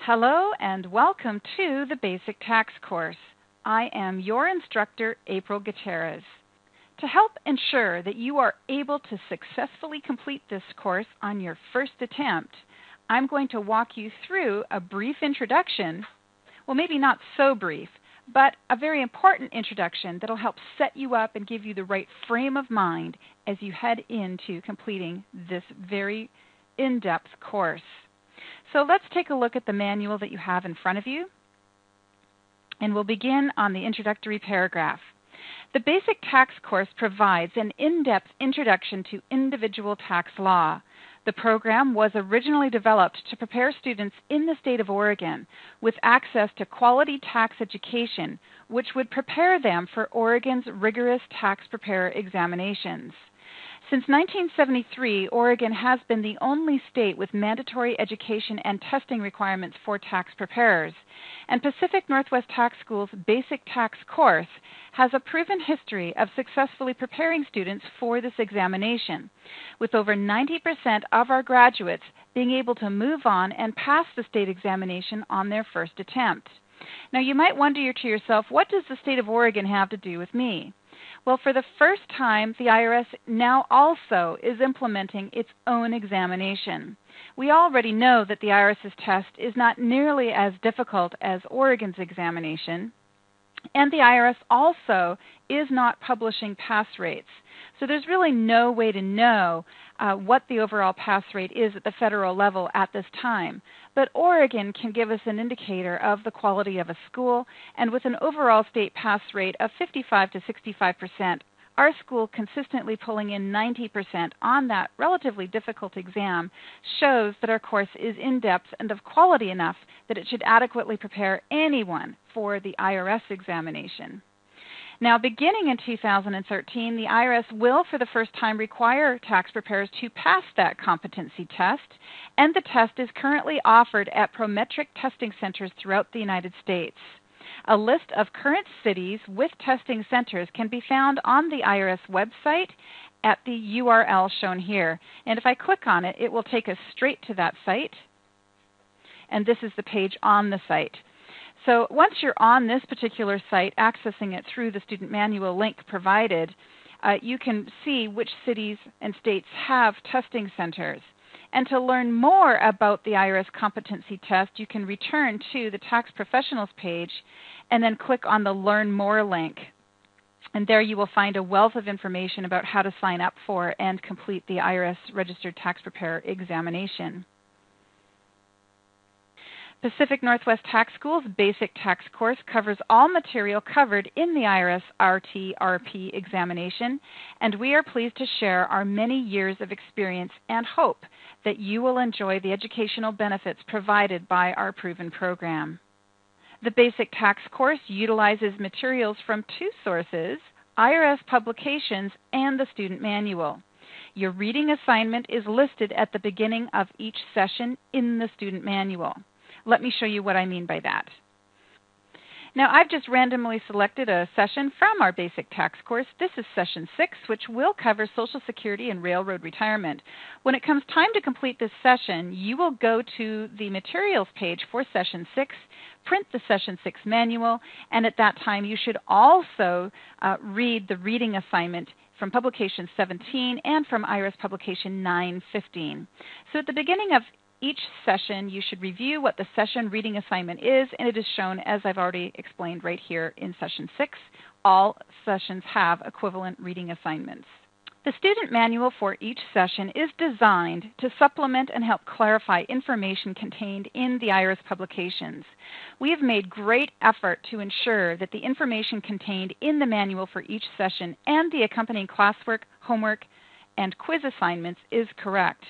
Hello and welcome to the Basic Tax course. I am your instructor, April Gutierrez. To help ensure that you are able to successfully complete this course on your first attempt, I'm going to walk you through a brief introduction, well, maybe not so brief, but a very important introduction that will help set you up and give you the right frame of mind as you head into completing this very in-depth course. So let's take a look at the manual that you have in front of you, and we'll begin on the introductory paragraph. The Basic Tax course provides an in-depth introduction to individual tax law. The program was originally developed to prepare students in the state of Oregon with access to quality tax education, which would prepare them for Oregon's rigorous tax preparer examinations. Since 1973, Oregon has been the only state with mandatory education and testing requirements for tax preparers, and Pacific Northwest Tax School's Basic Tax course has a proven history of successfully preparing students for this examination, with over 90% of our graduates being able to move on and pass the state examination on their first attempt. Now, you might wonder to yourself, what does the state of Oregon have to do with me? Well, for the first time, the IRS now also is implementing its own examination. We already know that the IRS's test is not nearly as difficult as Oregon's examination, and the IRS also is not publishing pass rates. So there's really no way to know what the overall pass rate is at the federal level at this time. But Oregon can give us an indicator of the quality of a school, and with an overall state pass rate of 55 to 65%, our school consistently pulling in 90% on that relatively difficult exam shows that our course is in-depth and of quality enough that it should adequately prepare anyone for the IRS examination. Now, beginning in 2013, the IRS will for the first time require tax preparers to pass that competency test, and the test is currently offered at Prometric testing centers throughout the United States. A list of current cities with testing centers can be found on the IRS website at the URL shown here. And if I click on it, it will take us straight to that site, and this is the page on the site. So once you're on this particular site, accessing it through the student manual link provided, you can see which cities and states have testing centers. And to learn more about the IRS competency test, you can return to the Tax Professionals page and then click on the Learn More link. And there you will find a wealth of information about how to sign up for and complete the IRS Registered Tax Preparer examination. Pacific Northwest Tax School's Basic Tax course covers all material covered in the IRS RT-RP examination, and we are pleased to share our many years of experience and hope that you will enjoy the educational benefits provided by our proven program. The Basic Tax course utilizes materials from two sources, IRS publications and the student manual. Your reading assignment is listed at the beginning of each session in the student manual. Let me show you what I mean by that. Now, I've just randomly selected a session from our Basic Tax course. This is Session 6, which will cover Social Security and Railroad Retirement. When it comes time to complete this session, you will go to the Materials page for Session 6, print the Session 6 manual, and at that time you should also read the reading assignment from Publication 17 and from IRS Publication 915. So at the beginning of each session, you should review what the session reading assignment is, and it is shown, as I've already explained, right here in Session 6. All sessions have equivalent reading assignments. The student manual for each session is designed to supplement and help clarify information contained in the IRS publications. We have made great effort to ensure that the information contained in the manual for each session and the accompanying classwork, homework, and quiz assignments is correct.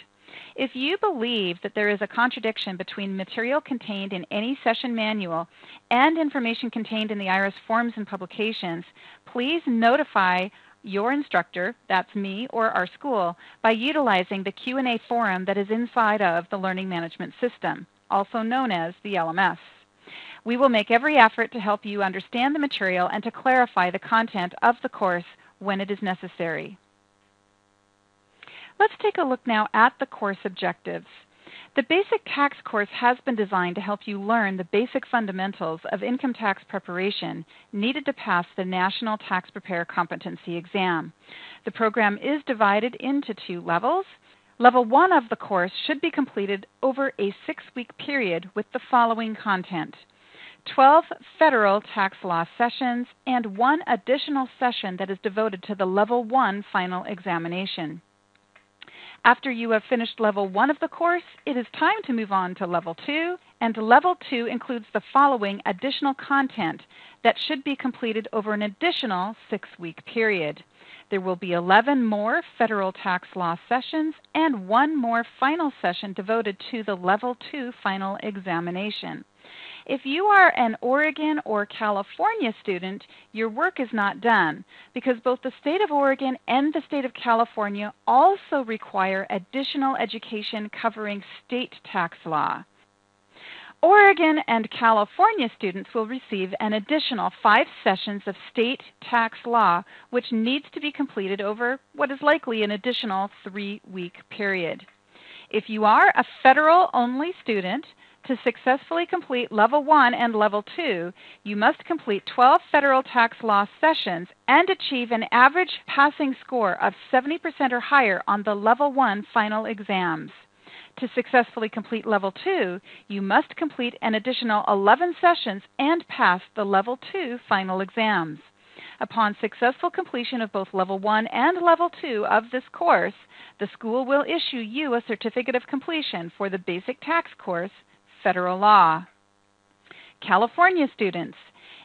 If you believe that there is a contradiction between material contained in any session manual and information contained in the IRS forms and publications, please notify your instructor, that's me or our school, by utilizing the Q&A forum that is inside of the Learning Management System, also known as the LMS. We will make every effort to help you understand the material and to clarify the content of the course when it is necessary. Let's take a look now at the course objectives. The Basic Tax course has been designed to help you learn the basic fundamentals of income tax preparation needed to pass the National Tax Preparer Competency Exam. The program is divided into 2 levels. Level 1 of the course should be completed over a 6-week period with the following content: 12 federal tax law sessions and 1 additional session that is devoted to the Level 1 final examination. After you have finished Level 1 of the course, it is time to move on to Level 2, and Level 2 includes the following additional content that should be completed over an additional 6-week period. There will be 11 more federal tax law sessions and 1 more final session devoted to the Level 2 final examination. If you are an Oregon or California student, your work is not done because both the state of Oregon and the state of California also require additional education covering state tax law. Oregon and California students will receive an additional 5 sessions of state tax law, which needs to be completed over what is likely an additional 3-week period. If you are a federal-only student, to successfully complete Level 1 and Level 2, you must complete 12 federal tax law sessions and achieve an average passing score of 70% or higher on the Level 1 final exams. To successfully complete Level 2, you must complete an additional 11 sessions and pass the Level 2 final exams. Upon successful completion of both Level 1 and Level 2 of this course, the school will issue you a certificate of completion for the Basic Tax course, Federal Law. California students.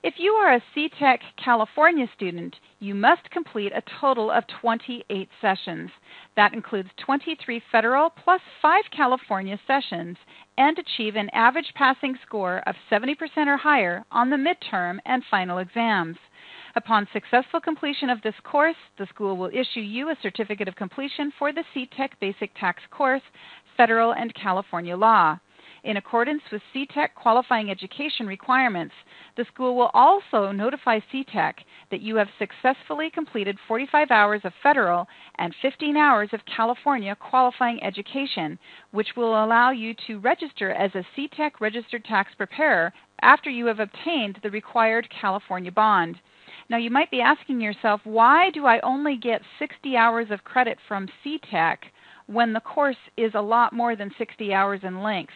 If you are a CTEC California student, you must complete a total of 28 sessions. That includes 23 federal plus 5 California sessions and achieve an average passing score of 70% or higher on the midterm and final exams. Upon successful completion of this course, the school will issue you a certificate of completion for the CTEC Basic Tax course, Federal and California Law. In accordance with CTEC qualifying education requirements, the school will also notify CTEC that you have successfully completed 45 hours of federal and 15 hours of California qualifying education, which will allow you to register as a CTEC registered tax preparer after you have obtained the required California bond. Now you might be asking yourself, why do I only get 60 hours of credit from CTEC when the course is a lot more than 60 hours in length?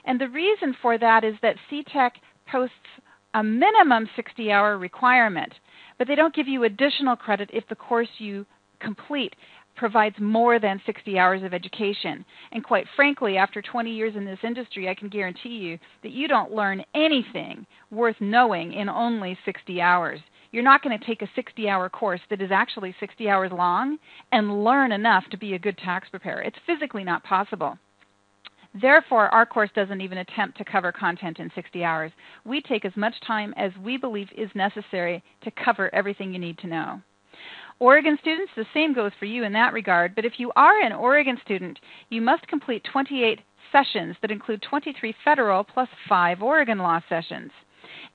And the reason for that is that CTEC posts a minimum 60-hour requirement, but they don't give you additional credit if the course you complete provides more than 60 hours of education. And quite frankly, after 20 years in this industry, I can guarantee you that you don't learn anything worth knowing in only 60 hours. You're not going to take a 60-hour course that is actually 60 hours long and learn enough to be a good tax preparer. It's physically not possible. Therefore, our course doesn't even attempt to cover content in 60 hours. We take as much time as we believe is necessary to cover everything you need to know. Oregon students, the same goes for you in that regard, but if you are an Oregon student, you must complete 28 sessions that include 23 federal plus 5 Oregon law sessions.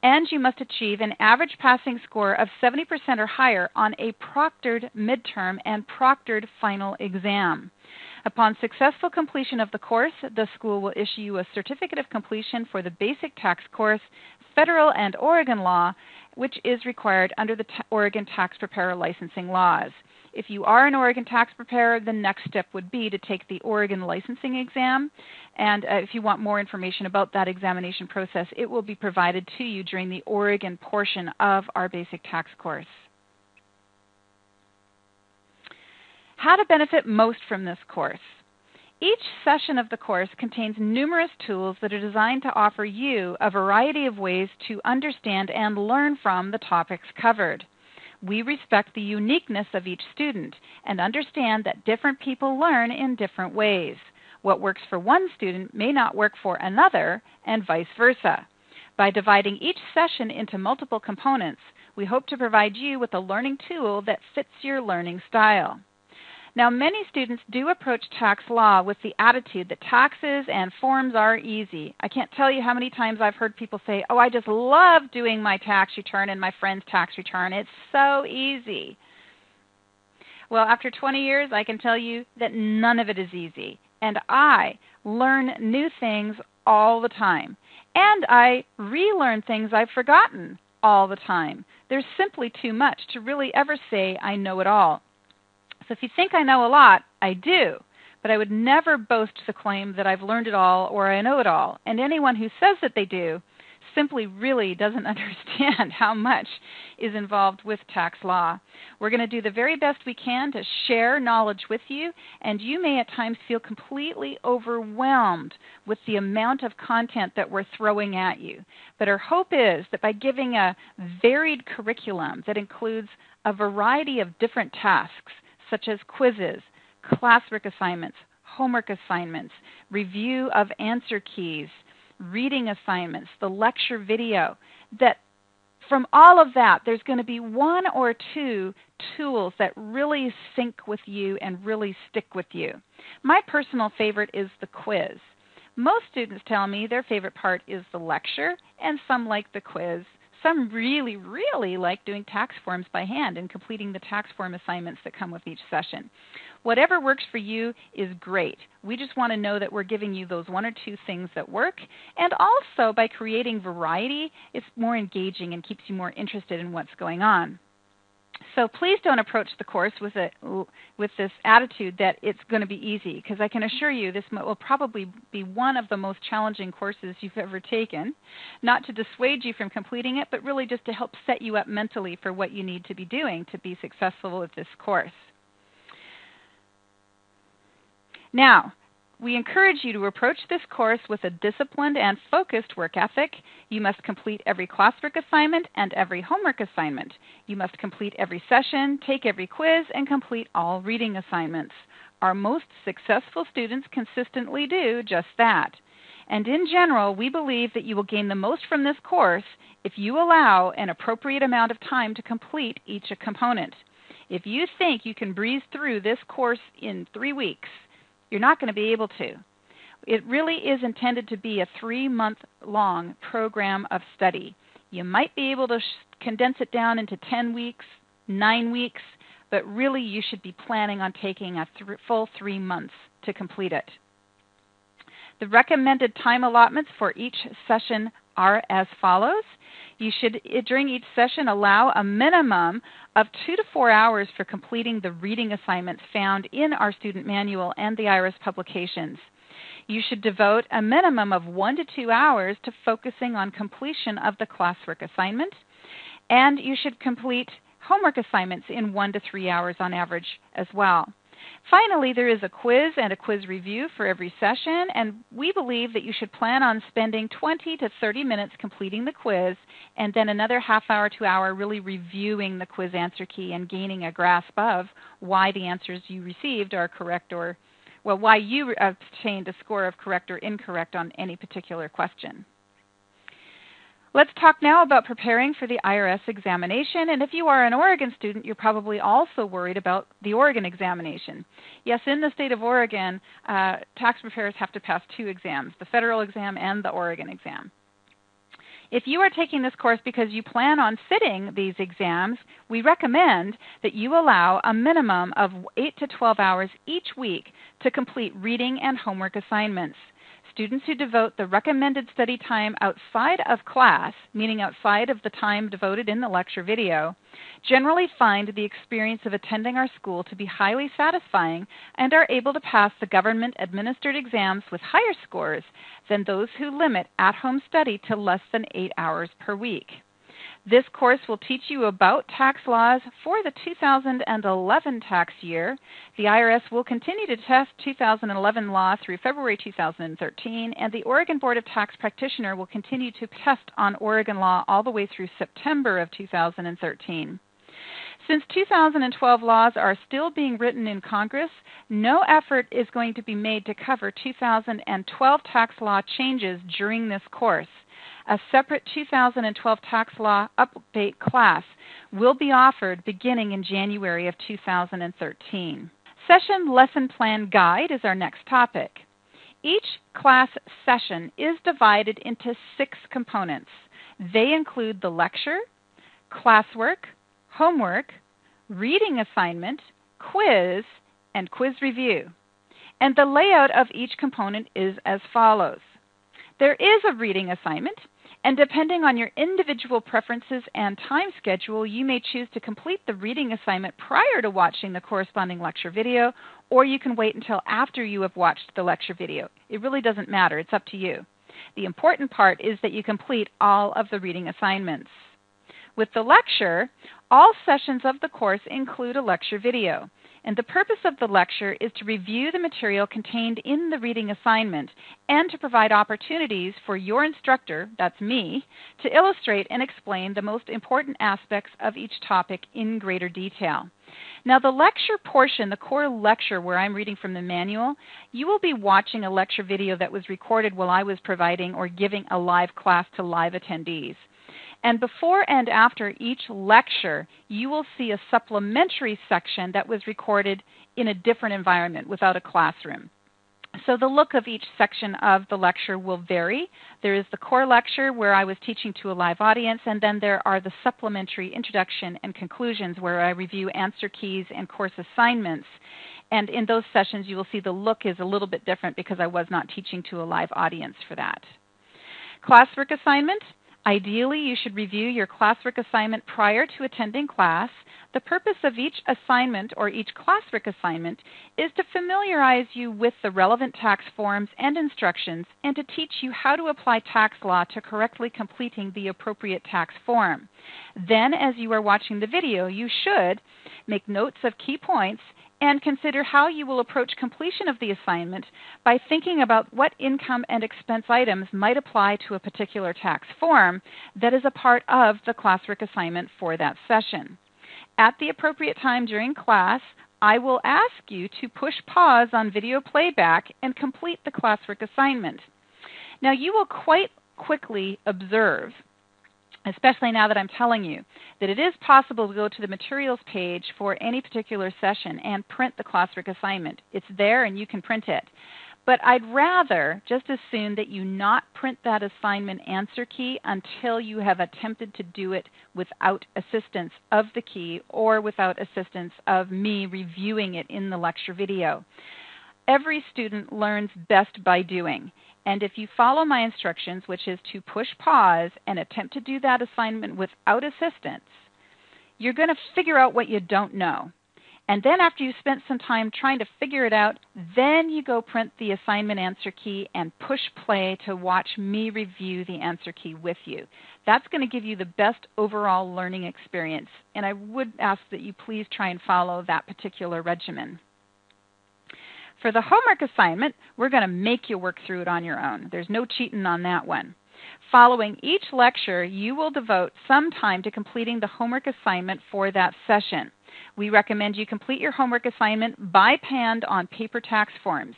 And you must achieve an average passing score of 70% or higher on a proctored midterm and proctored final exam. Upon successful completion of the course, the school will issue you a certificate of completion for the Basic Tax course, Federal and Oregon Law, which is required under the Oregon Tax Preparer licensing laws. If you are an Oregon tax preparer, the next step would be to take the Oregon licensing exam. And if you want more information about that examination process, it will be provided to you during the Oregon portion of our Basic Tax course. How to benefit most from this course. Each session of the course contains numerous tools that are designed to offer you a variety of ways to understand and learn from the topics covered. We respect the uniqueness of each student and understand that different people learn in different ways. What works for one student may not work for another, and vice versa. By dividing each session into multiple components, we hope to provide you with a learning tool that fits your learning style. Now, many students do approach tax law with the attitude that taxes and forms are easy. I can't tell you how many times I've heard people say, oh, I just love doing my tax return and my friend's tax return. It's so easy. Well, after 20 years, I can tell you that none of it is easy. and I learn new things all the time. And I relearn things I've forgotten all the time. There's simply too much to really ever say I know it all. So if you think I know a lot, I do. But I would never boast the claim that I've learned it all or I know it all. And anyone who says that they do simply really doesn't understand how much is involved with tax law. We're going to do the very best we can to share knowledge with you, and you may at times feel completely overwhelmed with the amount of content that we're throwing at you. But our hope is that by giving a varied curriculum that includes a variety of different tasks, such as quizzes, classwork assignments, homework assignments, review of answer keys, reading assignments, the lecture video, that from all of that, there's going to be one or two tools that really sync with you and really stick with you. My personal favorite is the quiz. Most students tell me their favorite part is the lecture, and some like the quiz. Some really, really like doing tax forms by hand and completing the tax form assignments that come with each session. Whatever works for you is great. We just want to know that we're giving you those one or two things that work. And also, by creating variety, it's more engaging and keeps you more interested in what's going on. So please don't approach the course with this attitude that it's going to be easy, because I can assure you this will probably be one of the most challenging courses you've ever taken, not to dissuade you from completing it, but really just to help set you up mentally for what you need to be doing to be successful with this course. Now, we encourage you to approach this course with a disciplined and focused work ethic. You must complete every classwork assignment and every homework assignment. You must complete every session, take every quiz, and complete all reading assignments. Our most successful students consistently do just that. And in general, we believe that you will gain the most from this course if you allow an appropriate amount of time to complete each component. If you think you can breeze through this course in 3 weeks, you're not going to be able to. It really is intended to be a 3-month-long program of study. You might be able to condense it down into 10 weeks, 9 weeks, but really you should be planning on taking a full 3 months to complete it. The recommended time allotments for each session are as follows. You should, during each session, allow a minimum of 2 to 4 hours for completing the reading assignments found in our student manual and the IRS publications. You should devote a minimum of 1 to 2 hours to focusing on completion of the classwork assignment, and you should complete homework assignments in 1 to 3 hours on average as well. Finally, there is a quiz and a quiz review for every session, and we believe that you should plan on spending 20 to 30 minutes completing the quiz, and then another half hour to hour really reviewing the quiz answer key and gaining a grasp of why the answers you received are correct, or, well, why you obtained a score of correct or incorrect on any particular question. Let's talk now about preparing for the IRS examination. And if you are an Oregon student, you're probably also worried about the Oregon examination. Yes, in the state of Oregon, tax preparers have to pass 2 exams, the federal exam and the Oregon exam. If you are taking this course because you plan on sitting these exams, we recommend that you allow a minimum of 8 to 12 hours each week to complete reading and homework assignments. Students who devote the recommended study time outside of class, meaning outside of the time devoted in the lecture video, generally find the experience of attending our school to be highly satisfying and are able to pass the government-administered exams with higher scores than those who limit at-home study to less than 8 hours per week. This course will teach you about tax laws for the 2011 tax year. The IRS will continue to test 2011 law through February 2013, and the Oregon Board of Tax Practitioner will continue to test on Oregon law all the way through September of 2013. Since 2012 laws are still being written in Congress, no effort is going to be made to cover 2012 tax law changes during this course. A separate 2012 tax law update class will be offered beginning in January of 2013. Session Lesson Plan Guide is our next topic. Each class session is divided into 6 components. They include the lecture, classwork, homework, reading assignment, quiz, and quiz review. And the layout of each component is as follows. There is a reading assignment, and depending on your individual preferences and time schedule, you may choose to complete the reading assignment prior to watching the corresponding lecture video, or you can wait until after you have watched the lecture video. It really doesn't matter. It's up to you. The important part is that you complete all of the reading assignments. With the lecture, all sessions of the course include a lecture video. And the purpose of the lecture is to review the material contained in the reading assignment and to provide opportunities for your instructor, that's me, to illustrate and explain the most important aspects of each topic in greater detail. Now, the lecture portion, the core lecture where I'm reading from the manual, you will be watching a lecture video that was recorded while I was providing or giving a live class to live attendees. And before and after each lecture, you will see a supplementary section that was recorded in a different environment without a classroom. So the look of each section of the lecture will vary. There is the core lecture where I was teaching to a live audience, and then there are the supplementary introduction and conclusions where I review answer keys and course assignments. And in those sessions, you will see the look is a little bit different because I was not teaching to a live audience for that. Classwork assignment. Ideally, you should review your classwork assignment prior to attending class. The purpose of each assignment or each classwork assignment is to familiarize you with the relevant tax forms and instructions and to teach you how to apply tax law to correctly completing the appropriate tax form. Then, as you are watching the video, you should make notes of key points and consider how you will approach completion of the assignment by thinking about what income and expense items might apply to a particular tax form that is a part of the classwork assignment for that session. At the appropriate time during class, I will ask you to push pause on video playback and complete the classwork assignment. Now, you will quite quickly observe, especially now that I'm telling you, that it is possible to go to the materials page for any particular session and print the classwork assignment. It's there and you can print it. But I'd rather just as soon that you not print that assignment answer key until you have attempted to do it without assistance of the key or without assistance of me reviewing it in the lecture video. Every student learns best by doing. And if you follow my instructions, which is to push pause and attempt to do that assignment without assistance, you're going to figure out what you don't know. And then after you've spent some time trying to figure it out, then you go print the assignment answer key and push play to watch me review the answer key with you. That's going to give you the best overall learning experience. And I would ask that you please try and follow that particular regimen. For the homework assignment, we're going to make you work through it on your own. There's no cheating on that one. Following each lecture, you will devote some time to completing the homework assignment for that session. We recommend you complete your homework assignment by hand on paper tax forms.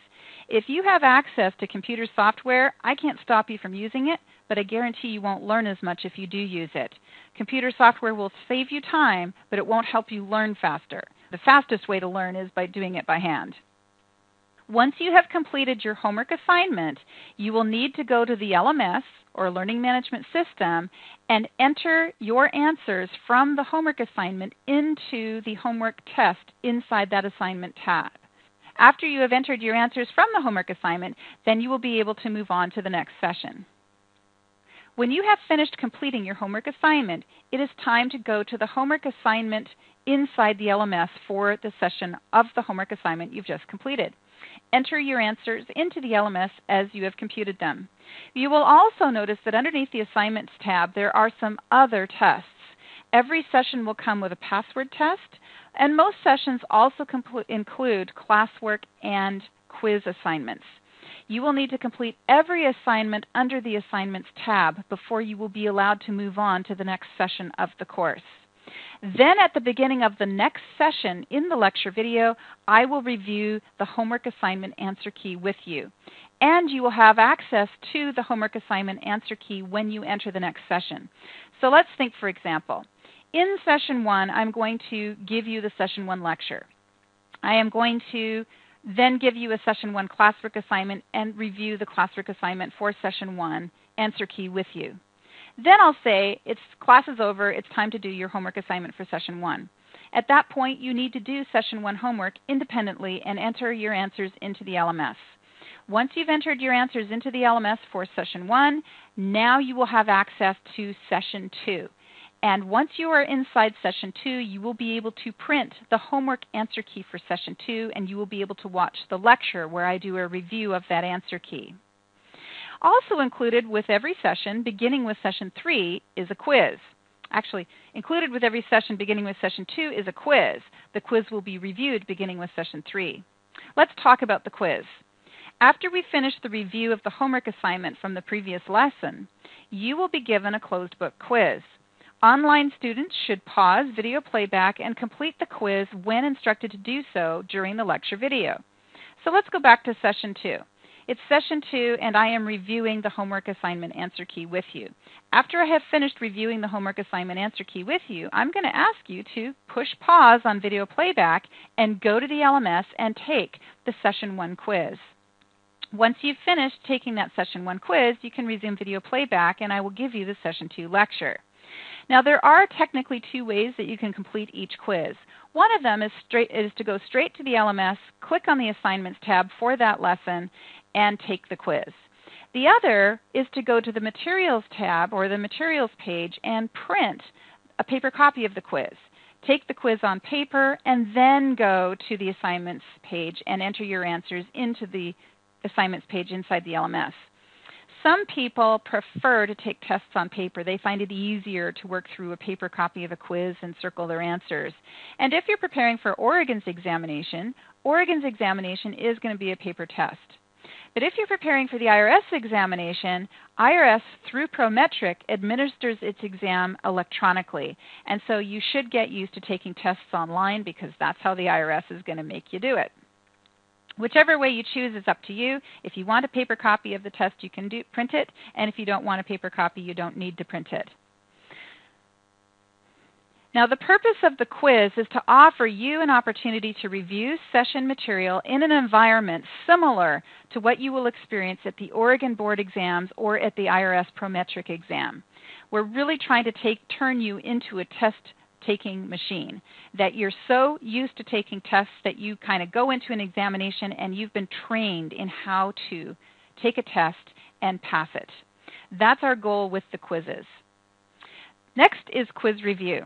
If you have access to computer software, I can't stop you from using it, but I guarantee you won't learn as much if you do use it. Computer software will save you time, but it won't help you learn faster. The fastest way to learn is by doing it by hand. Once you have completed your homework assignment, you will need to go to the LMS, or Learning Management System, and enter your answers from the homework assignment into the homework test inside that assignment tab. After you have entered your answers from the homework assignment, then you will be able to move on to the next session. When you have finished completing your homework assignment, it is time to go to the homework assignment inside the LMS for the session of the homework assignment you've just completed. Enter your answers into the LMS as you have computed them. You will also notice that underneath the Assignments tab, there are some other tests. Every session will come with a password test, and most sessions also include classwork and quiz assignments. You will need to complete every assignment under the Assignments tab before you will be allowed to move on to the next session of the course. Then at the beginning of the next session in the lecture video, I will review the homework assignment answer key with you. And you will have access to the homework assignment answer key when you enter the next session. So let's think, for example. In session 1, I'm going to give you the session 1 lecture. I am going to then give you a session 1 classwork assignment and review the classwork assignment for session 1 answer key with you. Then I'll say, class is over, it's time to do your homework assignment for session 1. At that point, you need to do Session 1 homework independently and enter your answers into the LMS. Once you've entered your answers into the LMS for Session 1, now you will have access to Session 2. And once you are inside Session 2, you will be able to print the homework answer key for Session 2, and you will be able to watch the lecture where I do a review of that answer key. Also included with every session, beginning with Session 3, is a quiz. Actually, included with every session beginning with Session 2 is a quiz. The quiz will be reviewed beginning with Session 3. Let's talk about the quiz. After we finish the review of the homework assignment from the previous lesson, you will be given a closed book quiz. Online students should pause video playback and complete the quiz when instructed to do so during the lecture video. So let's go back to Session 2. It's Session 2, and I am reviewing the homework assignment answer key with you. After I have finished reviewing the homework assignment answer key with you, I'm going to ask you to push pause on video playback and go to the LMS and take the Session 1 quiz. Once you've finished taking that Session 1 quiz, you can resume video playback, and I will give you the Session 2 lecture. Now, there are technically two ways that you can complete each quiz. One of them is to go straight to the LMS, click on the Assignments tab for that lesson, and take the quiz. The other is to go to the Materials tab or the Materials page and print a paper copy of the quiz. Take the quiz on paper, and then go to the Assignments page and enter your answers into the Assignments page inside the LMS. Some people prefer to take tests on paper. They find it easier to work through a paper copy of a quiz and circle their answers. And if you're preparing for Oregon's examination is going to be a paper test. But if you're preparing for the IRS examination, IRS, through Prometric, administers its exam electronically. And so you should get used to taking tests online because that's how the IRS is going to make you do it. Whichever way you choose is up to you. If you want a paper copy of the test, you can print it. And if you don't want a paper copy, you don't need to print it. Now, the purpose of the quiz is to offer you an opportunity to review session material in an environment similar to what you will experience at the Oregon Board exams or at the IRS Prometric exam. We're really trying to turn you into a test-taking machine, that you're so used to taking tests that you kind of go into an examination and you've been trained in how to take a test and pass it. That's our goal with the quizzes. Next is quiz review.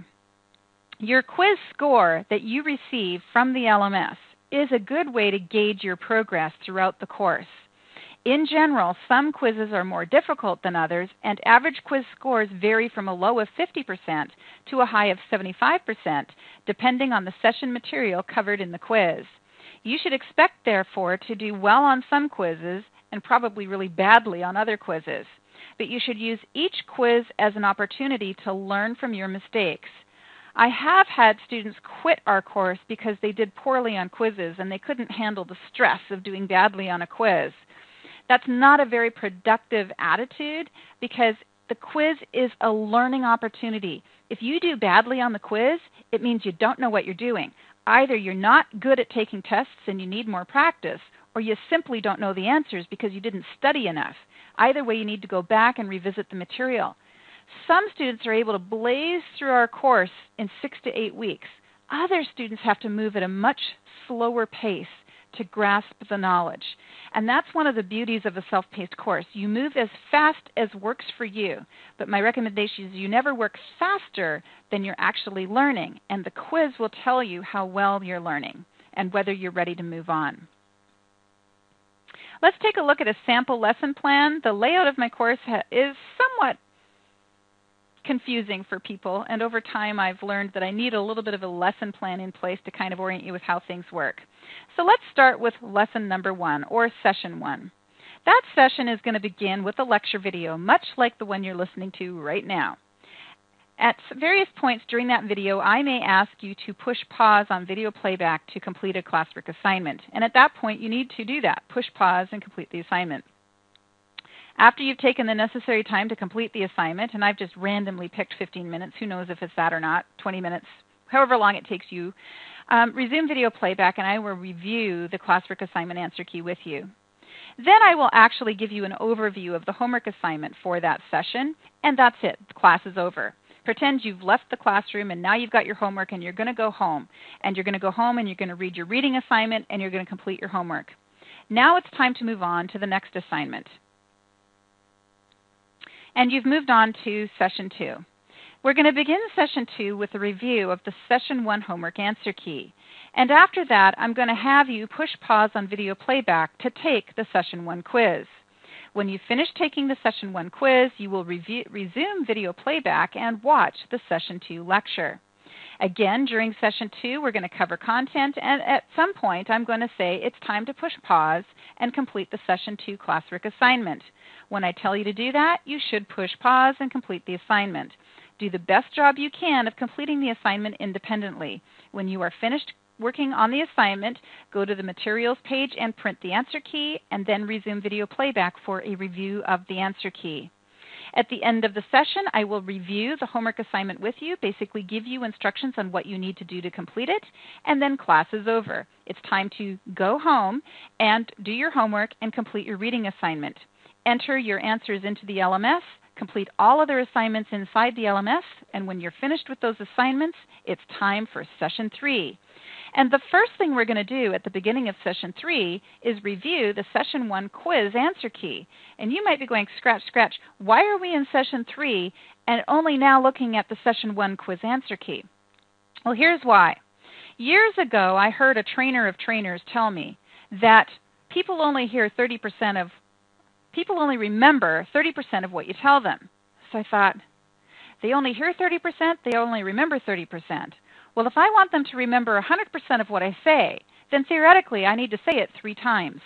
Your quiz score that you receive from the LMS is a good way to gauge your progress throughout the course. In general, some quizzes are more difficult than others, and average quiz scores vary from a low of 50% to a high of 75%, depending on the session material covered in the quiz. You should expect, therefore, to do well on some quizzes and probably really badly on other quizzes. But you should use each quiz as an opportunity to learn from your mistakes. I have had students quit our course because they did poorly on quizzes and they couldn't handle the stress of doing badly on a quiz. That's not a very productive attitude because the quiz is a learning opportunity. If you do badly on the quiz, it means you don't know what you're doing. Either you're not good at taking tests and you need more practice, or you simply don't know the answers because you didn't study enough. Either way, you need to go back and revisit the material. Some students are able to blaze through our course in 6 to 8 weeks. Other students have to move at a much slower pace to grasp the knowledge. And that's one of the beauties of a self-paced course. You move as fast as works for you. But my recommendation is you never work faster than you're actually learning. And the quiz will tell you how well you're learning and whether you're ready to move on. Let's take a look at a sample lesson plan. The layout of my course is somewhat confusing for people, and over time I've learned that I need a little bit of a lesson plan in place to kind of orient you with how things work. So let's start with lesson number 1, or session 1. That session is going to begin with a lecture video, much like the one you're listening to right now. At various points during that video, I may ask you to push pause on video playback to complete a classwork assignment, and at that point you need to do that, push pause and complete the assignment. After you've taken the necessary time to complete the assignment, and I've just randomly picked 15 minutes, who knows if it's that or not, 20 minutes, however long it takes you, resume video playback and I will review the classwork assignment answer key with you. Then I will actually give you an overview of the homework assignment for that session, and that's it. The class is over. Pretend you've left the classroom and now you've got your homework and you're going to go home. And you're going to go home and you're going to read your reading assignment and you're going to complete your homework. Now it's time to move on to the next assignment. And you've moved on to Session 2. We're going to begin Session 2 with a review of the Session 1 homework answer key. And after that, I'm going to have you push pause on video playback to take the Session 1 quiz. When you finish taking the Session 1 quiz, you will resume video playback and watch the Session 2 lecture. Again, during Session 2, we're going to cover content, and at some point, I'm going to say it's time to push pause and complete the Session 2 classwork assignment. When I tell you to do that, you should push pause and complete the assignment. Do the best job you can of completing the assignment independently. When you are finished working on the assignment, go to the materials page and print the answer key, and then resume video playback for a review of the answer key. At the end of the session, I will review the homework assignment with you, basically give you instructions on what you need to do to complete it, and then class is over. It's time to go home and do your homework and complete your reading assignment. Enter your answers into the LMS, complete all other assignments inside the LMS, and when you're finished with those assignments, it's time for Session 3. And the first thing we're going to do at the beginning of Session 3 is review the Session 1 quiz answer key. And you might be going, scratch, scratch, why are we in Session 3 and only now looking at the Session 1 quiz answer key? Well, here's why. Years ago, I heard a trainer of trainers tell me that people only remember 30% of what you tell them. So I thought, they only hear 30%, they only remember 30%. Well, if I want them to remember 100% of what I say, then theoretically I need to say it 3 times.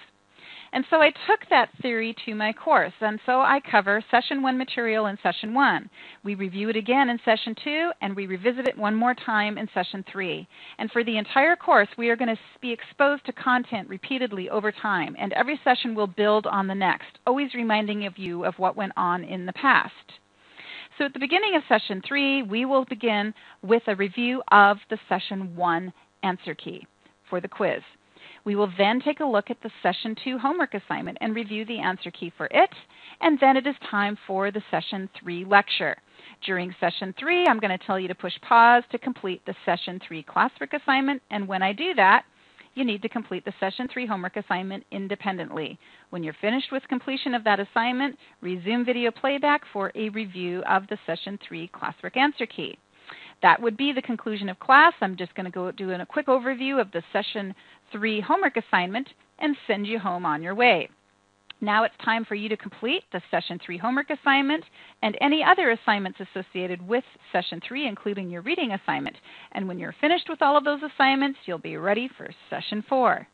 And so I took that theory to my course, and so I cover Session 1 material in Session 1. We review it again in Session 2, and we revisit it one more time in Session 3. And for the entire course, we are going to be exposed to content repeatedly over time, and every session will build on the next, always reminding you of what went on in the past. So at the beginning of Session 3, we will begin with a review of the Session 1 answer key for the quiz. We will then take a look at the Session 2 homework assignment and review the answer key for it, and then it is time for the Session 3 lecture. During Session 3, I'm going to tell you to push pause to complete the Session 3 classwork assignment, and when I do that, you need to complete the Session 3 homework assignment independently. When you're finished with completion of that assignment, resume video playback for a review of the Session 3 classwork answer key. That would be the conclusion of class. I'm just going to go do a quick overview of the Session 3 homework assignment and send you home on your way. Now it's time for you to complete the Session 3 homework assignment and any other assignments associated with Session 3, including your reading assignment. And when you're finished with all of those assignments, you'll be ready for Session 4.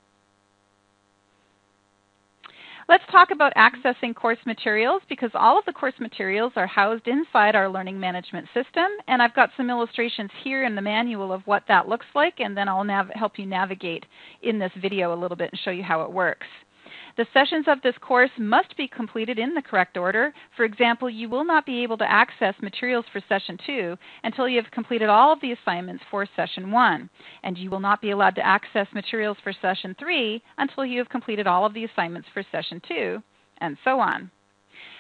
Let's talk about accessing course materials, because all of the course materials are housed inside our learning management system, and I've got some illustrations here in the manual of what that looks like, and then I'll help you navigate in this video a little bit and show you how it works. The sessions of this course must be completed in the correct order. For example, you will not be able to access materials for Session 2 until you have completed all of the assignments for Session 1. And you will not be allowed to access materials for Session 3 until you have completed all of the assignments for Session 2, and so on.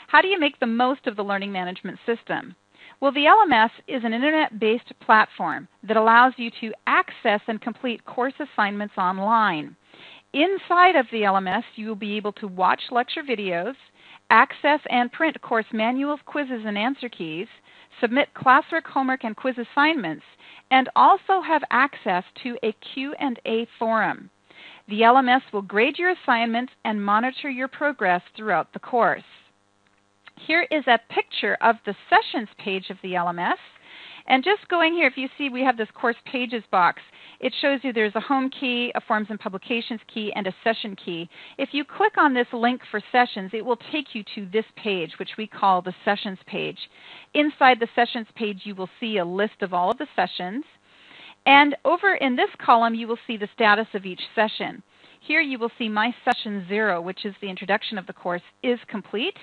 How do you make the most of the learning management system? Well, the LMS is an internet-based platform that allows you to access and complete course assignments online. Inside of the LMS, you will be able to watch lecture videos, access and print course manuals, quizzes, and answer keys, submit classwork, homework, and quiz assignments, and also have access to a Q&A forum. The LMS will grade your assignments and monitor your progress throughout the course. Here is a picture of the sessions page of the LMS. And just going here, if you see we have this course pages box, it shows you there's a home key, a forms and publications key, and a session key. If you click on this link for sessions, it will take you to this page, which we call the sessions page. Inside the sessions page, you will see a list of all of the sessions. And over in this column, you will see the status of each session. Here you will see my Session 0, which is the introduction of the course, is complete,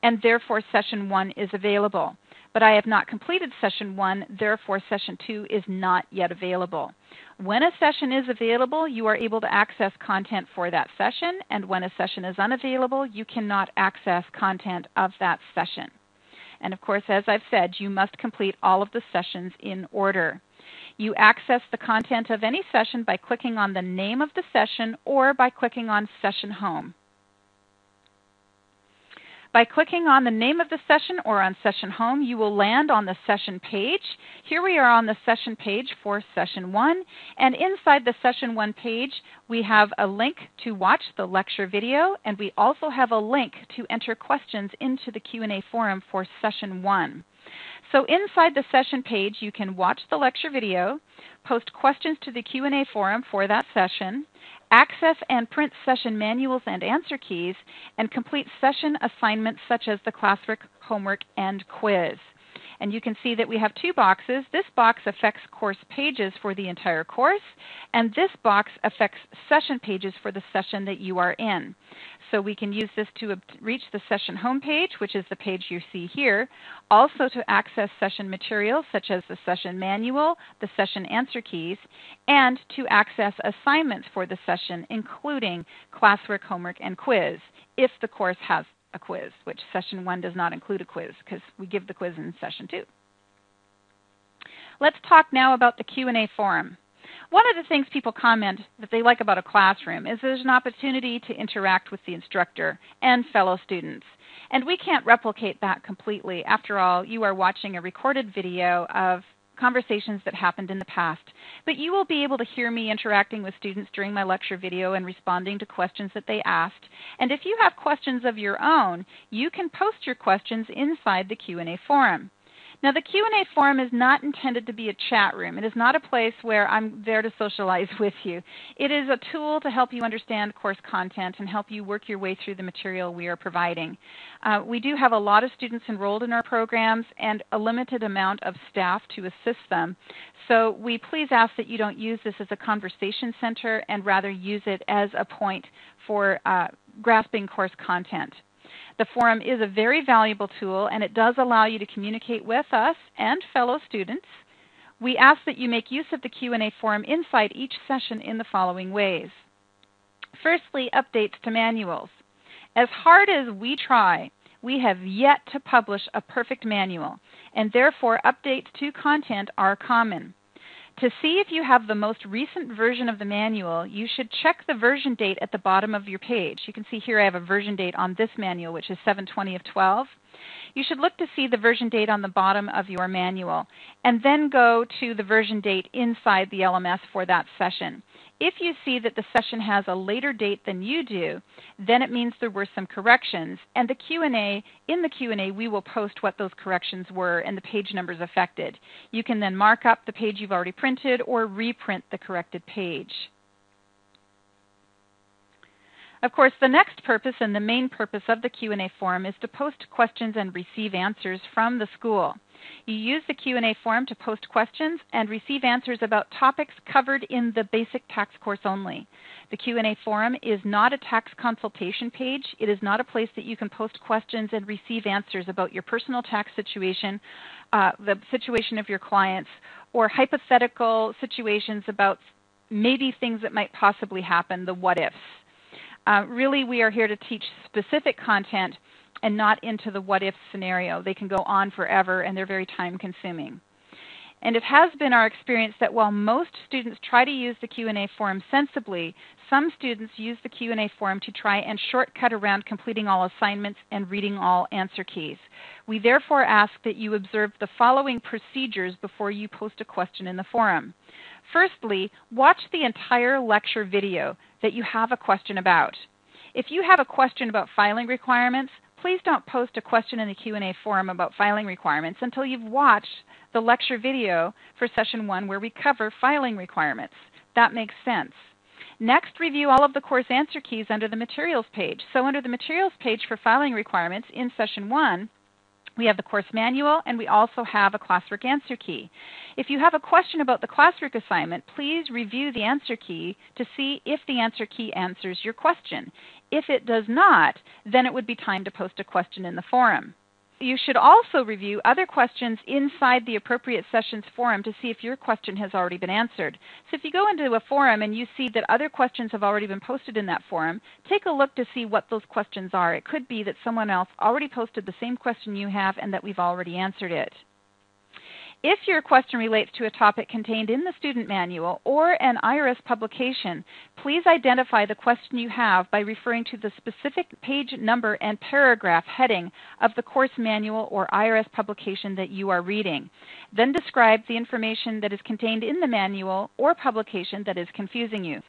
and therefore Session 1 is available. But I have not completed Session 1, therefore Session 2 is not yet available. When a session is available, you are able to access content for that session, and when a session is unavailable, you cannot access content of that session. And of course, as I've said, you must complete all of the sessions in order. You access the content of any session by clicking on the name of the session or by clicking on Session Home. By clicking on the name of the session or on Session Home, you will land on the session page. Here we are on the session page for Session 1, and inside the Session 1 page, we have a link to watch the lecture video, and we also have a link to enter questions into the Q&A forum for Session 1. So inside the session page, you can watch the lecture video, post questions to the Q&A forum for that session, access and print session manuals and answer keys, and complete session assignments such as the classwork, homework, and quiz. And you can see that we have two boxes. This box affects course pages for the entire course, and this box affects session pages for the session that you are in. So we can use this to reach the session home page, which is the page you see here, also to access session materials such as the session manual, the session answer keys, and to access assignments for the session, including classwork, homework, and quiz, if the course has a quiz, which Session 1 does not include a quiz because we give the quiz in Session 2. Let's talk now about the Q&A forum. One of the things people comment that they like about a classroom is there's an opportunity to interact with the instructor and fellow students. And we can't replicate that completely. After all, you are watching a recorded video of conversations that happened in the past. But you will be able to hear me interacting with students during my lecture video and responding to questions that they asked. And if you have questions of your own, you can post your questions inside the Q&A forum. Now, the Q&A forum is not intended to be a chat room. It is not a place where I'm there to socialize with you. It is a tool to help you understand course content and help you work your way through the material we are providing. We do have a lot of students enrolled in our programs and a limited amount of staff to assist them. So we please ask that you don't use this as a conversation center and rather use it as a point for grasping course content. The forum is a very valuable tool, and it does allow you to communicate with us and fellow students. We ask that you make use of the Q&A forum inside each session in the following ways. Firstly, updates to manuals. As hard as we try, we have yet to publish a perfect manual, and therefore updates to content are common. To see if you have the most recent version of the manual, you should check the version date at the bottom of your page. You can see here I have a version date on this manual, which is 7/20 of 12. You should look to see the version date on the bottom of your manual, and then go to the version date inside the LMS for that session. If you see that the session has a later date than you do, then it means there were some corrections, and in the Q&A, we will post what those corrections were and the page numbers affected. You can then mark up the page you've already printed or reprint the corrected page. Of course, the next purpose and the main purpose of the Q&A forum is to post questions and receive answers from the school. You use the Q&A forum to post questions and receive answers about topics covered in the basic tax course only. The Q&A forum is not a tax consultation page. It is not a place that you can post questions and receive answers about your personal tax situation, the situation of your clients, or hypothetical situations about maybe things that might possibly happen, the what-ifs. Really, we are here to teach specific content and not into the what-if scenario. They can go on forever, and they're very time-consuming. And it has been our experience that while most students try to use the Q&A forum sensibly, some students use the Q&A forum to try and shortcut around completing all assignments and reading all answer keys. We therefore ask that you observe the following procedures before you post a question in the forum. Firstly, watch the entire lecture video that you have a question about. If you have a question about filing requirements, please don't post a question in the Q&A forum about filing requirements until you've watched the lecture video for Session 1 where we cover filing requirements. That makes sense. Next, review all of the course answer keys under the Materials page. So under the Materials page for filing requirements in Session 1, we have the course manual, and we also have a classwork answer key. If you have a question about the classwork assignment, please review the answer key to see if the answer key answers your question. If it does not, then it would be time to post a question in the forum. You should also review other questions inside the appropriate sessions forum to see if your question has already been answered. So if you go into a forum and you see that other questions have already been posted in that forum, take a look to see what those questions are. It could be that someone else already posted the same question you have and that we've already answered it. If your question relates to a topic contained in the student manual or an IRS publication, please identify the question you have by referring to the specific page number and paragraph heading of the course manual or IRS publication that you are reading. Then describe the information that is contained in the manual or publication that is confusing you.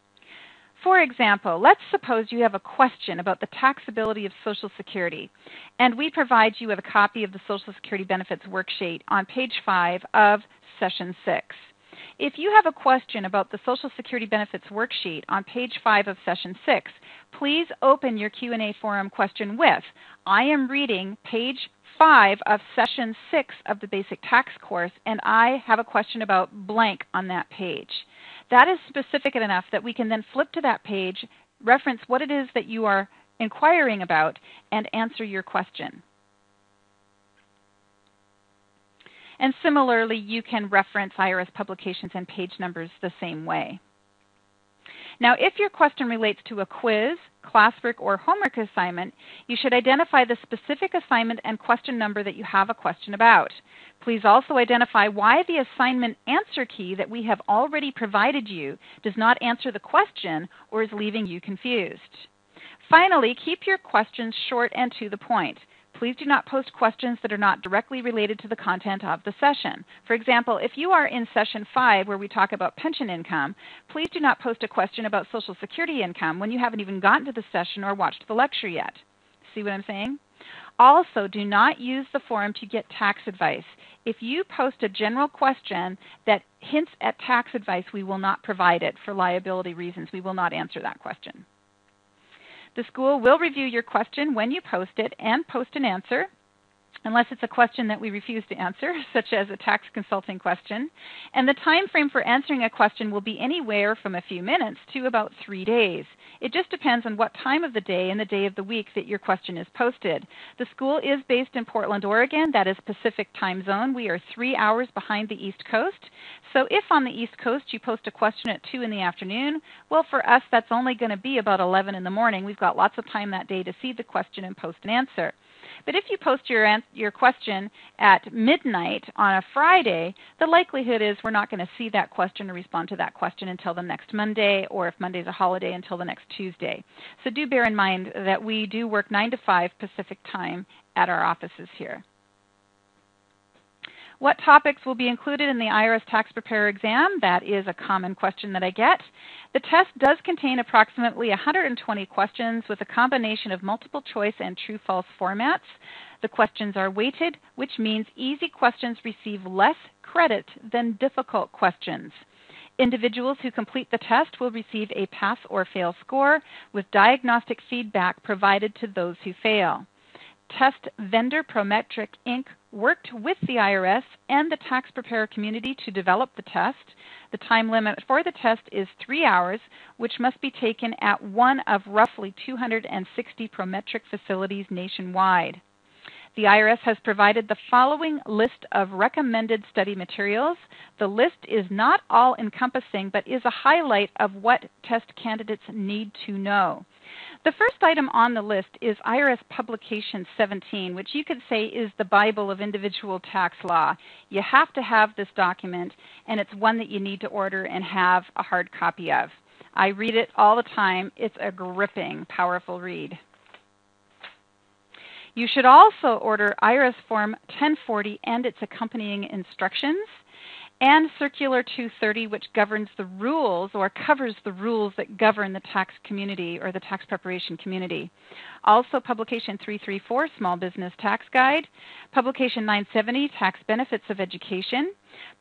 For example, let's suppose you have a question about the taxability of Social Security, and we provide you with a copy of the Social Security Benefits Worksheet on page 5 of Session 6. If you have a question about the Social Security Benefits Worksheet on page 5 of Session 6, please open your Q&A forum question with, "I am reading page 5 of Session 6 of the Basic Tax course, and I have a question about blank on that page." That is specific enough that we can then flip to that page, reference what it is that you are inquiring about, and answer your question. And similarly, you can reference IRS publications and page numbers the same way. Now, if your question relates to a quiz, classwork, or homework assignment, you should identify the specific assignment and question number that you have a question about. Please also identify why the assignment answer key that we have already provided you does not answer the question or is leaving you confused. Finally, keep your questions short and to the point. Please do not post questions that are not directly related to the content of the session. For example, if you are in Session 5 where we talk about pension income, please do not post a question about Social Security income when you haven't even gotten to the session or watched the lecture yet. See what I'm saying? Also, do not use the forum to get tax advice. If you post a general question that hints at tax advice, we will not provide it for liability reasons. We will not answer that question. The school will review your question when you post it and post an answer, unless it's a question that we refuse to answer, such as a tax consulting question. And the time frame for answering a question will be anywhere from a few minutes to about 3 days. It just depends on what time of the day and the day of the week that your question is posted. The school is based in Portland, Oregon. That is Pacific time zone. We are 3 hours behind the East Coast. So if on the East Coast you post a question at 2 in the afternoon, well, for us, that's only going to be about 11 in the morning. We've got lots of time that day to see the question and post an answer. But if you post your question at midnight on a Friday, the likelihood is we're not going to see that question or respond to that question until the next Monday, or if Monday's a holiday, until the next Tuesday. So do bear in mind that we do work 9 to 5 Pacific time at our offices here. What topics will be included in the IRS Tax Preparer Exam? That is a common question that I get. The test does contain approximately 120 questions with a combination of multiple choice and true-false formats. The questions are weighted, which means easy questions receive less credit than difficult questions. Individuals who complete the test will receive a pass or fail score with diagnostic feedback provided to those who fail. Test vendor Prometric Inc. worked with the IRS and the tax preparer community to develop the test. The time limit for the test is 3 hours, which must be taken at one of roughly 260 Prometric facilities nationwide. The IRS has provided the following list of recommended study materials. The list is not all-encompassing, but is a highlight of what test candidates need to know. The first item on the list is IRS Publication 17, which you could say is the Bible of individual tax law. You have to have this document, and it's one that you need to order and have a hard copy of. I read it all the time. It's a gripping, powerful read. You should also order IRS Form 1040 and its accompanying instructions, and Circular 230, which governs the rules or covers the rules that govern the tax community or the tax preparation community. Also, Publication 334, Small Business Tax Guide, Publication 970, Tax Benefits of Education,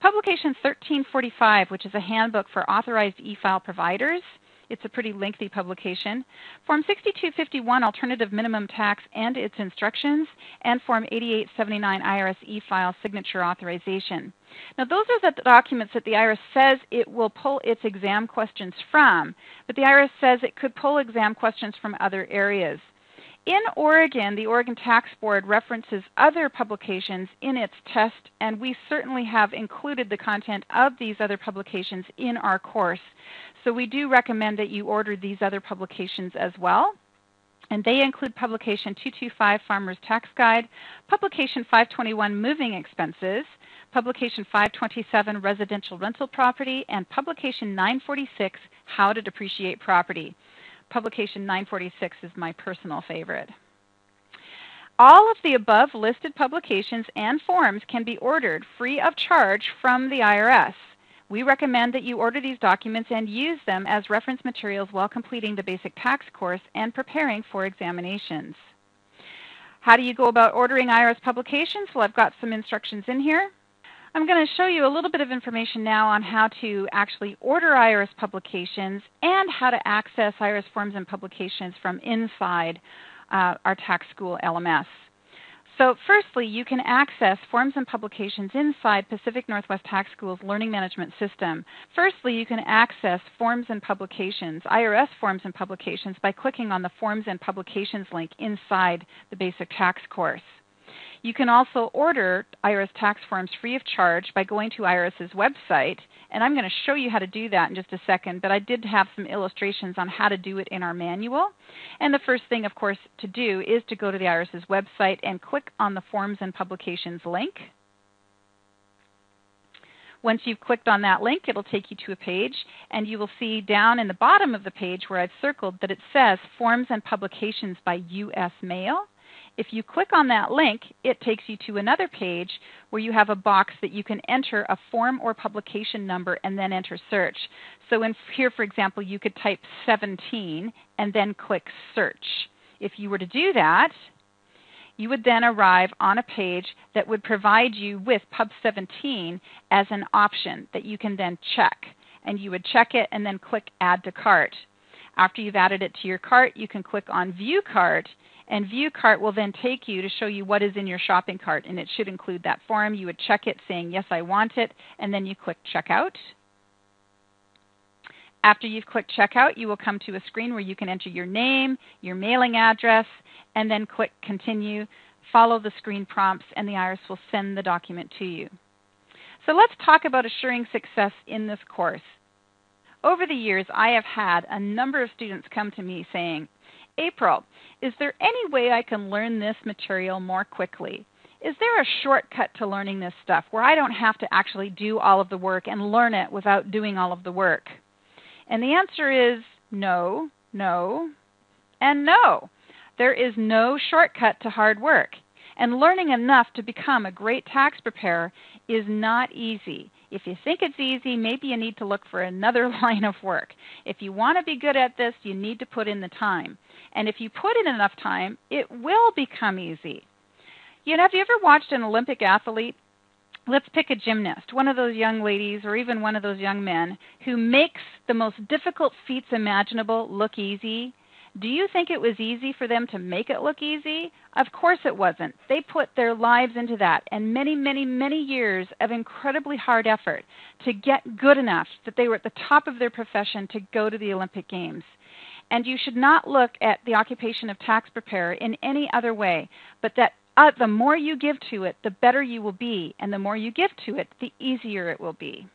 Publication 1345, which is a handbook for authorized e-file providers. It's a pretty lengthy publication. Form 6251, Alternative Minimum Tax and its instructions, and Form 8879, IRS e-file signature authorization. Now, those are the documents that the IRS says it will pull its exam questions from, but the IRS says it could pull exam questions from other areas. In Oregon, the Oregon Tax Board references other publications in its test, and we certainly have included the content of these other publications in our course. So we do recommend that you order these other publications as well. And they include Publication 225, Farmer's Tax Guide, Publication 521, Moving Expenses, Publication 527, Residential Rental Property, and Publication 946, How to Depreciate Property. Publication 946 is my personal favorite. All of the above listed publications and forms can be ordered free of charge from the IRS. We recommend that you order these documents and use them as reference materials while completing the basic tax course and preparing for examinations. How do you go about ordering IRS publications? Well, I've got some instructions in here. I'm going to show you a little bit of information now on how to actually order IRS publications and how to access IRS forms and publications from inside our tax school LMS. So firstly, you can access forms and publications inside Pacific Northwest Tax School's Learning Management System. Firstly, you can access forms and publications, IRS forms and publications, by clicking on the Forms and Publications link inside the basic tax course. You can also order IRS tax forms free of charge by going to IRS's website, and I'm going to show you how to do that in just a second, but I did have some illustrations on how to do it in our manual. And the first thing, of course, to do is to go to the IRS's website and click on the Forms and Publications link. Once you've clicked on that link, it'll take you to a page, and you will see down in the bottom of the page where I've circled that it says Forms and Publications by U.S. Mail. If you click on that link, it takes you to another page where you have a box that you can enter a form or publication number and then enter search. So in here, for example, you could type 17 and then click search. If you were to do that, you would then arrive on a page that would provide you with Pub 17 as an option that you can then check. And you would check it and then click Add to Cart. After you've added it to your cart, you can click on View Cart, and View Cart will then take you to show you what is in your shopping cart, and it should include that form. You would check it saying, yes, I want it, and then you click Checkout. After you've clicked Checkout, you will come to a screen where you can enter your name, your mailing address, and then click Continue. Follow the screen prompts, and the IRS will send the document to you. So let's talk about assuring success in this course. Over the years, I have had a number of students come to me saying, April, is there any way I can learn this material more quickly? Is there a shortcut to learning this stuff where I don't have to actually do all of the work and learn it without doing all of the work? And the answer is no, no, and no. There is no shortcut to hard work. And learning enough to become a great tax preparer is not easy. If you think it's easy, maybe you need to look for another line of work. If you want to be good at this, you need to put in the time. And if you put in enough time, it will become easy. You know, have you ever watched an Olympic athlete? Let's pick a gymnast, one of those young ladies or even one of those young men who makes the most difficult feats imaginable look easy. Do you think it was easy for them to make it look easy? Of course it wasn't. They put their lives into that and many, many, many years of incredibly hard effort to get good enough that they were at the top of their profession to go to the Olympic Games. And you should not look at the occupation of tax preparer in any other way, but that the more you give to it, the better you will be, and the more you give to it, the easier it will be.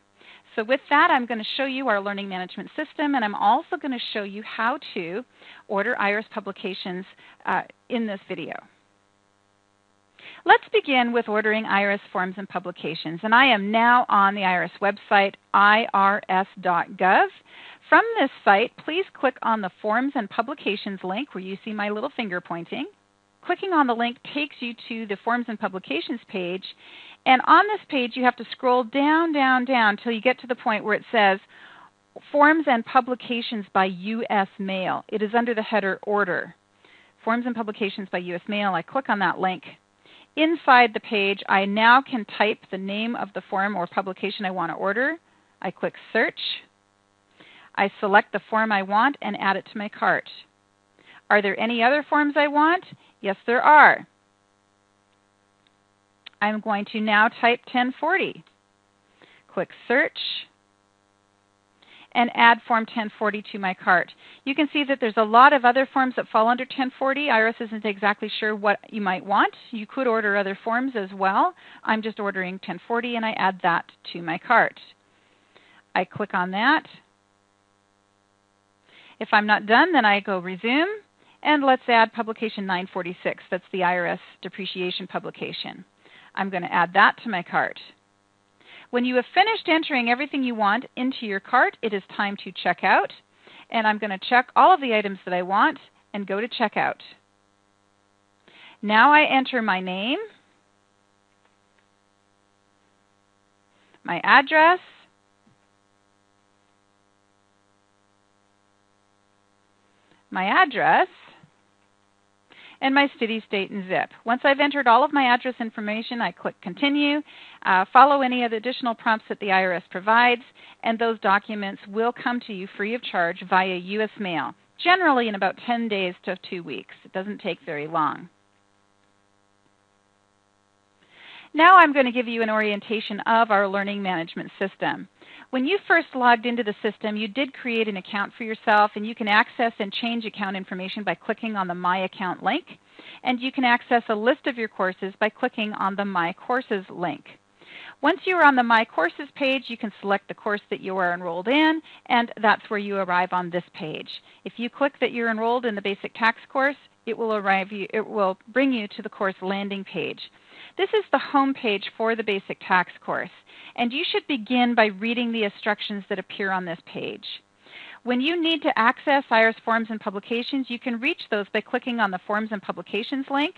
So with that, I'm going to show you our learning management system, and I'm also going to show you how to order IRS publications in this video. Let's begin with ordering IRS forms and publications, and I am now on the IRS website, irs.gov. From this site, please click on the Forms and Publications link where you see my little finger pointing. Clicking on the link takes you to the Forms and Publications page, and on this page you have to scroll down, down, down until you get to the point where it says Forms and Publications by U.S. Mail. It is under the header Order. Forms and Publications by U.S. Mail. I click on that link. Inside the page, I now can type the name of the form or publication I want to order. I click Search. I select the form I want and add it to my cart. Are there any other forms I want? Yes, there are. I'm going to now type 1040. Click Search. and add Form 1040 to my cart. You can see that there's a lot of other forms that fall under 1040. IRS isn't exactly sure what you might want. You could order other forms as well. I'm just ordering 1040 and I add that to my cart. I click on that. If I'm not done, then I go resume, and let's add publication 946. That's the IRS depreciation publication. I'm going to add that to my cart. When you have finished entering everything you want into your cart, it is time to check out. And I'm going to check all of the items that I want and go to checkout. Now I enter my name, my address, and my city, state, and zip. Once I've entered all of my address information, I click Continue, follow any of the additional prompts that the IRS provides, and those documents will come to you free of charge via U.S. mail, generally in about 10 days to 2 weeks. It doesn't take very long. Now I'm going to give you an orientation of our learning management system. When you first logged into the system, you did create an account for yourself, and you can access and change account information by clicking on the My Account link. And you can access a list of your courses by clicking on the My Courses link. Once you are on the My Courses page, you can select the course that you are enrolled in, and that's where you arrive on this page. If you click that you're enrolled in the Basic Tax course, it will bring you to the course landing page. This is the home page for the Basic Tax course, and you should begin by reading the instructions that appear on this page. When you need to access IRS Forms and Publications, you can reach those by clicking on the Forms and Publications link.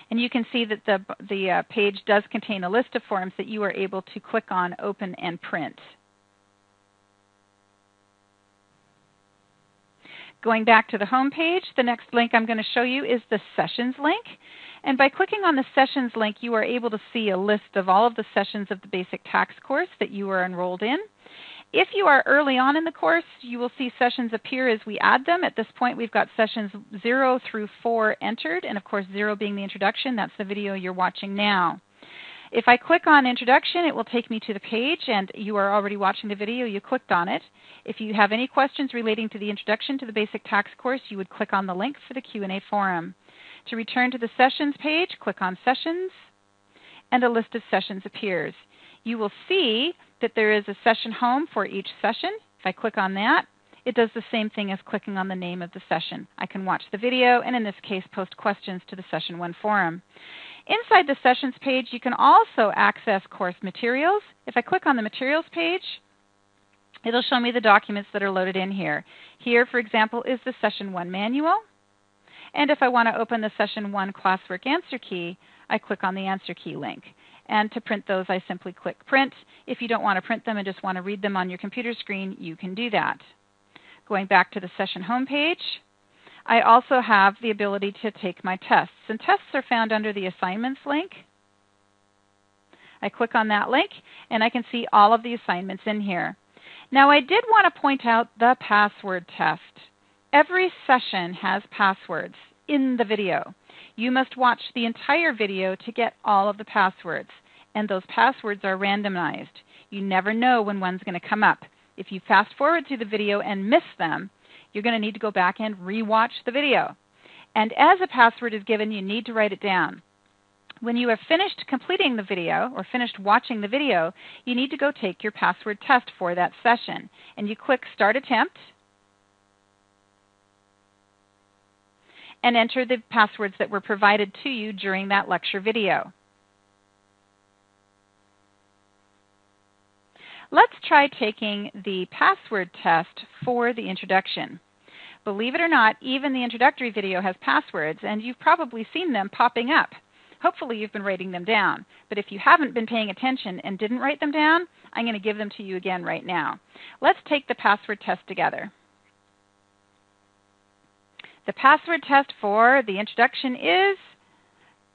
And you can see that the page does contain a list of forms that you are able to click on, open, and print. Going back to the home page, the next link I'm going to show you is the Sessions link. And by clicking on the Sessions link, you are able to see a list of all of the sessions of the Basic Tax course that you are enrolled in. If you are early on in the course, you will see sessions appear as we add them. At this point, we've got sessions 0 through 4 entered, and of course 0 being the introduction. That's the video you're watching now. If I click on Introduction, it will take me to the page, and you are already watching the video. You clicked on it. If you have any questions relating to the introduction to the Basic Tax course, you would click on the link for the Q&A forum. To return to the Sessions page, click on Sessions, and a list of sessions appears. You will see that there is a session home for each session. If I click on that, it does the same thing as clicking on the name of the session. I can watch the video, and in this case, post questions to the Session 1 forum. Inside the Sessions page, you can also access course materials. If I click on the Materials page, it'll show me the documents that are loaded in here. Here, for example, is the Session 1 manual. And if I want to open the Session 1 classwork answer key, I click on the answer key link. And to print those, I simply click Print. If you don't want to print them and just want to read them on your computer screen, you can do that. Going back to the Session home page, I also have the ability to take my tests. And tests are found under the Assignments link. I click on that link, and I can see all of the assignments in here. Now, I did want to point out the password test. Every session has passwords in the video. You must watch the entire video to get all of the passwords, and those passwords are randomized. You never know when one's going to come up. If you fast forward through the video and miss them, you're going to need to go back and re-watch the video. And as a password is given, you need to write it down. When you have finished completing the video or finished watching the video, you need to go take your password test for that session. And you click Start Attempt and enter the passwords that were provided to you during that lecture video. Let's try taking the password test for the introduction. Believe it or not, even the introductory video has passwords, and you've probably seen them popping up. Hopefully you've been writing them down. But if you haven't been paying attention and didn't write them down, I'm going to give them to you again right now. Let's take the password test together. The password test for the introduction is,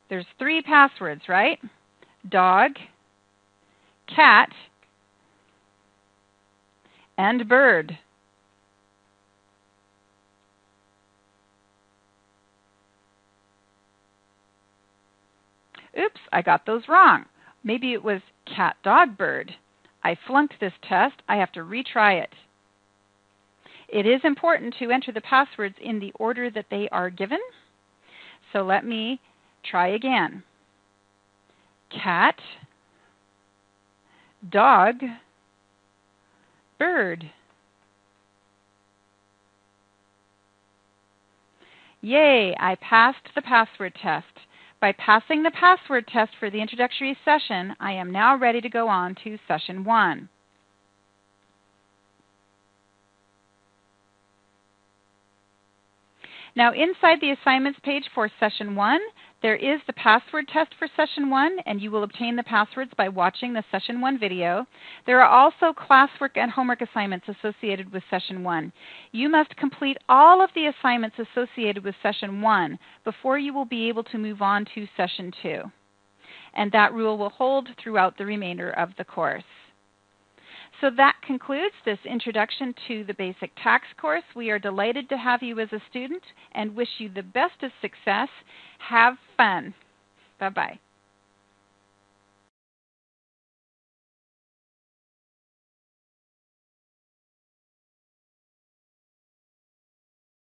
there's 3 passwords, right? Dog, cat, and bird. Oops, I got those wrong. Maybe it was cat, dog, bird. I flunked this test. I have to retry it. It is important to enter the passwords in the order that they are given. So let me try again. Cat, dog, bird. Yay, I passed the password test. By passing the password test for the introductory session, I am now ready to go on to session 1. Now, inside the assignments page for session 1, there is the password test for session 1, and you will obtain the passwords by watching the session 1 video. There are also classwork and homework assignments associated with session 1. You must complete all of the assignments associated with session 1 before you will be able to move on to session 2. And that rule will hold throughout the remainder of the course. So that concludes this introduction to the basic tax course. We are delighted to have you as a student and wish you the best of success. Have fun. Bye-bye.